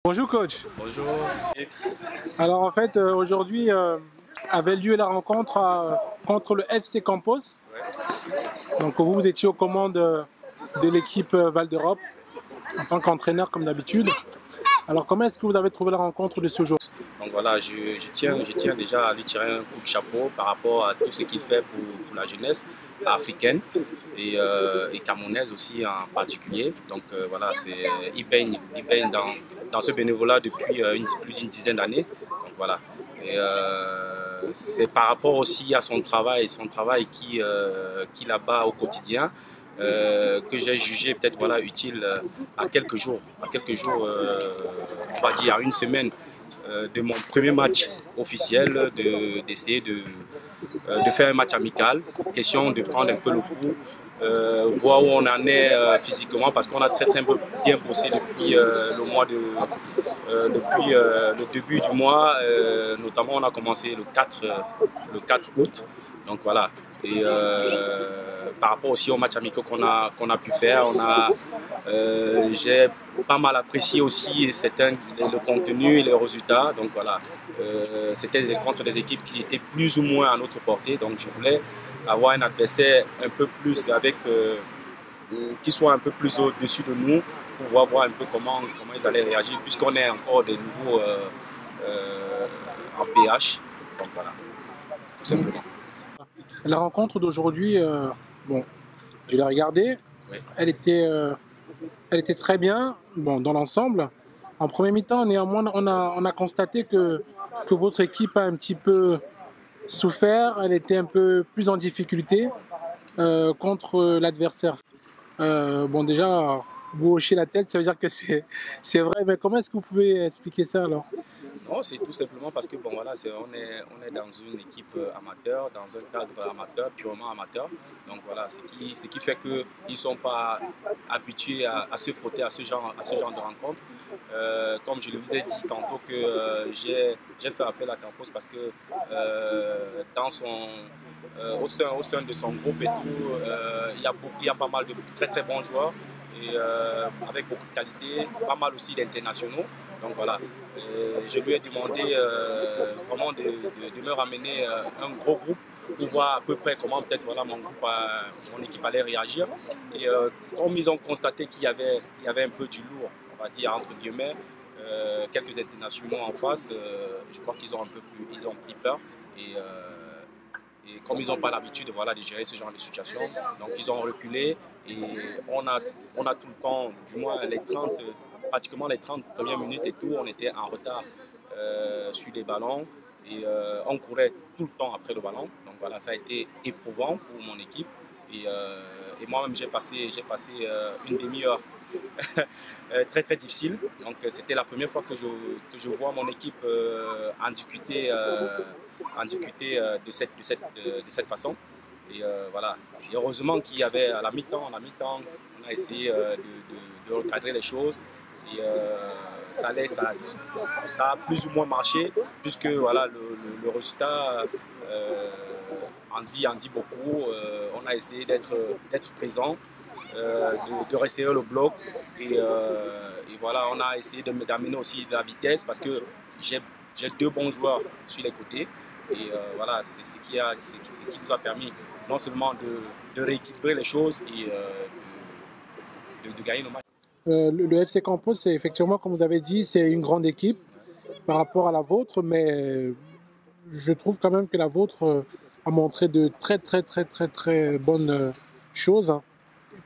Bonjour coach. Bonjour. Alors en fait aujourd'hui avait lieu la rencontre contre le FC Campos. Donc vous étiez aux commandes de l'équipe Val d'Europe en tant qu'entraîneur comme d'habitude. Alors comment est-ce que vous avez trouvé la rencontre de ce jour? Donc voilà, je tiens déjà à lui tirer un coup de chapeau par rapport à tout ce qu'il fait pour la jeunesse africaine et camerounaise aussi en particulier. Donc voilà, il baigne dans ce bénévolat depuis plus d'une dizaine d'années. Donc voilà. Et c'est par rapport aussi à son travail qu'il abat au quotidien. Que j'ai jugé peut-être voilà, utile à quelques jours, on va dire à une semaine de mon premier match officiel, d'essayer de faire un match amical. Question de prendre un peu le pouls, voir où on en est physiquement, parce qu'on a très bien bossé depuis depuis le début du mois. Notamment, on a commencé le 4 août. Donc voilà. Et par rapport aussi au match amical qu'on a pu faire, j'ai pas mal apprécié aussi le contenu et les résultats. Donc voilà, c'était contre des équipes qui étaient plus ou moins à notre portée. Donc je voulais avoir un adversaire un peu plus qui soit un peu plus au-dessus de nous pour voir un peu comment ils allaient réagir, puisqu'on est encore des nouveaux en PH. Donc voilà, tout simplement. La rencontre d'aujourd'hui, bon, je l'ai regardée, Oui. elle était très bien, bon, dans l'ensemble. En premier mi-temps, néanmoins, on a constaté que votre équipe a un petit peu souffert, elle était un peu plus en difficulté contre l'adversaire. Bon, déjà, vous hochez la tête, ça veut dire que c'est vrai, mais comment est-ce que vous pouvez expliquer ça alors? Non, c'est tout simplement parce que bon, voilà, on est dans une équipe amateur, dans un cadre amateur, purement amateur. Donc voilà, ce qui fait qu'ils ne sont pas habitués à se frotter à ce genre de rencontre. Comme je le vous ai dit tantôt que j'ai fait appel à Campos parce que au sein de son groupe et tout, il y a pas mal de très bons joueurs et avec beaucoup de qualité, pas mal aussi d'internationaux. Donc voilà, je lui ai demandé vraiment de me ramener un gros groupe pour voir à peu près comment peut-être voilà, mon équipe allait réagir. Et comme ils ont constaté il y avait un peu du lourd, on va dire entre guillemets, quelques internationaux en face, je crois qu'ils ont ils ont pris peur. Et comme ils n'ont pas l'habitude voilà, de gérer ce genre de situation, donc ils ont reculé et on a tout le temps, du moins pratiquement les 30 premières minutes et tout, on était en retard sur les ballons et on courait tout le temps après le ballon. Donc voilà, ça a été éprouvant pour mon équipe et moi-même j'ai passé une demi-heure très difficile. Donc c'était la première fois que je vois mon équipe en discuter de cette façon. Et voilà. Et heureusement qu'il y avait à la mi-temps, on a essayé de recadrer les choses. Et ça a plus ou moins marché, puisque voilà, le résultat en dit beaucoup. On a essayé d'être présent, de resserrer le bloc. Et voilà, on a essayé d'amener aussi de la vitesse parce que j'ai deux bons joueurs sur les côtés. Et voilà, c'est ce qui nous a permis non seulement de rééquilibrer les choses et de gagner nos matchs. Le FC Campos, c'est effectivement, comme vous avez dit, c'est une grande équipe par rapport à la vôtre, mais je trouve quand même que la vôtre a montré de très bonnes choses, hein,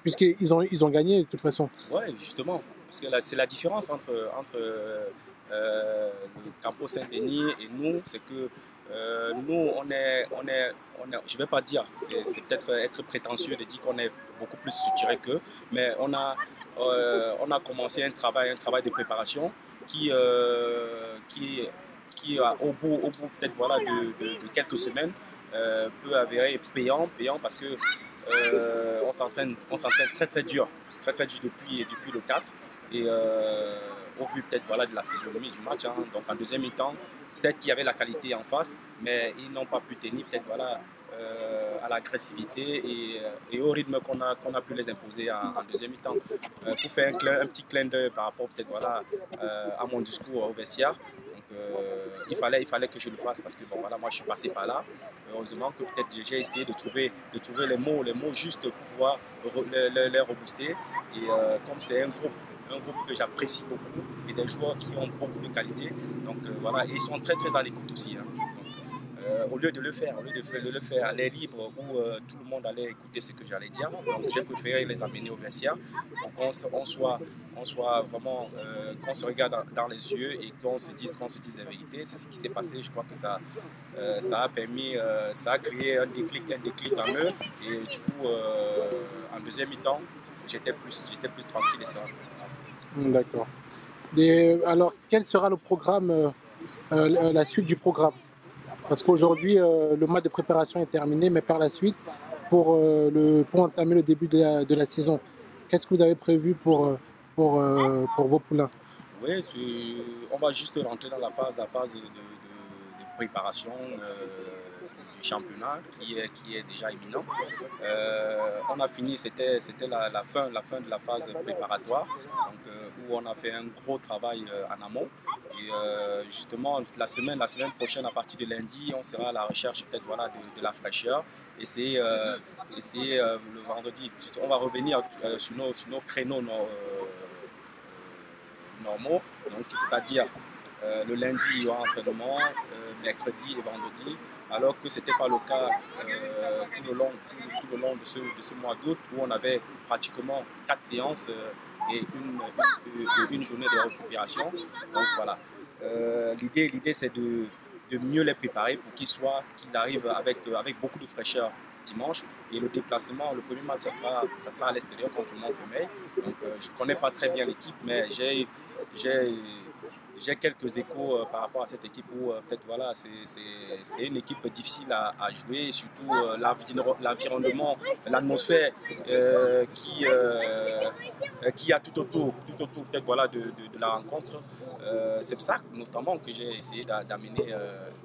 ils ont gagné de toute façon. Ouais, justement, parce que c'est la différence entre le Campo Saint-Denis et nous, c'est que nous, je ne vais pas dire, c'est peut-être être prétentieux de dire qu'on est beaucoup plus structuré qu'eux, mais on a commencé un travail de préparation qui, au bout peut-être voilà, de quelques semaines, peut avérer payant parce que on s'entraîne très dur depuis le 4 et au vu peut-être voilà, de la physionomie du match, hein, donc en deuxième mi-temps, certes qu'il y avait la qualité en face, mais ils n'ont pas pu tenir peut-être voilà, à l'agressivité et au rythme qu'on a pu les imposer en deuxième mi-temps. Pour faire un petit clin d'œil par rapport peut-être voilà, à mon discours au vestiaire. Donc, il fallait que je le fasse parce que bon, voilà, moi je suis passé par là. Heureusement que peut-être j'ai essayé de trouver les mots justes pour pouvoir les rebooster. Et comme c'est un groupe que j'apprécie beaucoup et des joueurs qui ont beaucoup de qualité. Donc voilà, et ils sont très très à l'écoute aussi. Hein. Donc, au lieu de le faire à l'air libre où tout le monde allait écouter ce que j'allais dire, donc j'ai préféré les amener au vestiaire pour qu'on soit vraiment, qu'on se regarde dans les yeux et qu'on se dise la vérité. C'est ce qui s'est passé. Je crois que ça a permis, ça a créé un déclic en eux. Et du coup, en deuxième mi-temps, j'étais plus tranquille et serein. D'accord. Alors, quel sera le programme, la suite du programme? Parce qu'aujourd'hui, le mois de préparation est terminé, mais par la suite, pour entamer le début de la saison, qu'est-ce que vous avez prévu pour vos poulains? Oui, on va juste rentrer dans la phase de préparation du championnat qui est déjà imminent. On a fini, c'était la fin de la phase préparatoire, donc, où on a fait un gros travail en amont. Et justement, la semaine prochaine, à partir de lundi, on sera à la recherche peut-être voilà, de la fraîcheur. Essayer le vendredi, on va revenir sur nos créneaux normaux, donc c'est-à-dire le lundi il y aura entraînement, mercredi et vendredi, alors que ce n'était pas le cas tout le long de ce mois d'août où on avait pratiquement 4 séances et une journée de récupération. Donc voilà, l'idée c'est de mieux les préparer pour qu'ils arrivent avec beaucoup de fraîcheur dimanche. Et le déplacement, le premier match, ça sera à l'extérieur contre Montfermeil. Donc je ne connais pas très bien l'équipe, mais j'ai quelques échos par rapport à cette équipe où peut-être voilà, c'est une équipe difficile à jouer, et surtout l'environnement, l'atmosphère qui a tout autour peut-être voilà, de la rencontre. C'est pour ça notamment que j'ai essayé d'amener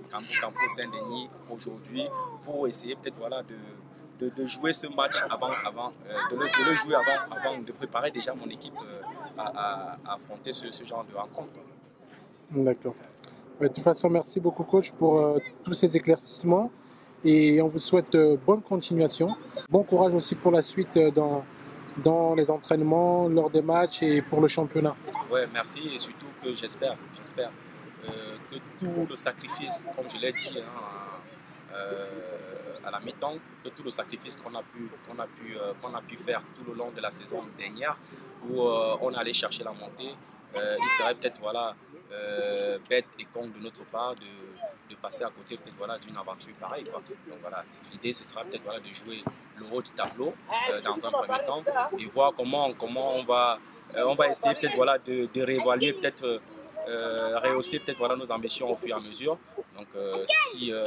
Campo Saint-Denis aujourd'hui pour essayer peut-être voilà, de jouer ce match de le jouer avant de préparer déjà mon équipe à affronter ce genre de rencontre. D'accord. De toute façon, merci beaucoup coach pour tous ces éclaircissements et on vous souhaite bonne continuation. Bon courage aussi pour la suite dans les entraînements, lors des matchs et pour le championnat. Ouais, merci et surtout que j'espère que tout le sacrifice, comme je l'ai dit à la mi-temps, que tout le sacrifice qu'on a pu faire tout le long de la saison dernière, où on allait chercher la montée, il serait peut-être voilà, bête et con de notre part de passer à côté peut-être voilà, d'une aventure pareille, quoi. Donc voilà, l'idée ce sera peut-être voilà, de jouer le haut du tableau dans un premier temps et voir comment on va essayer peut-être voilà, de réévaluer, peut-être rehausser peut-être voilà, nos ambitions au fur et à mesure. Donc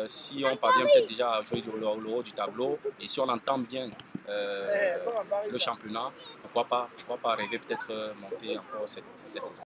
si on parvient peut-être déjà à jouer le haut du tableau et si on entend bien le championnat, pourquoi pas rêver peut-être monter encore cette saison.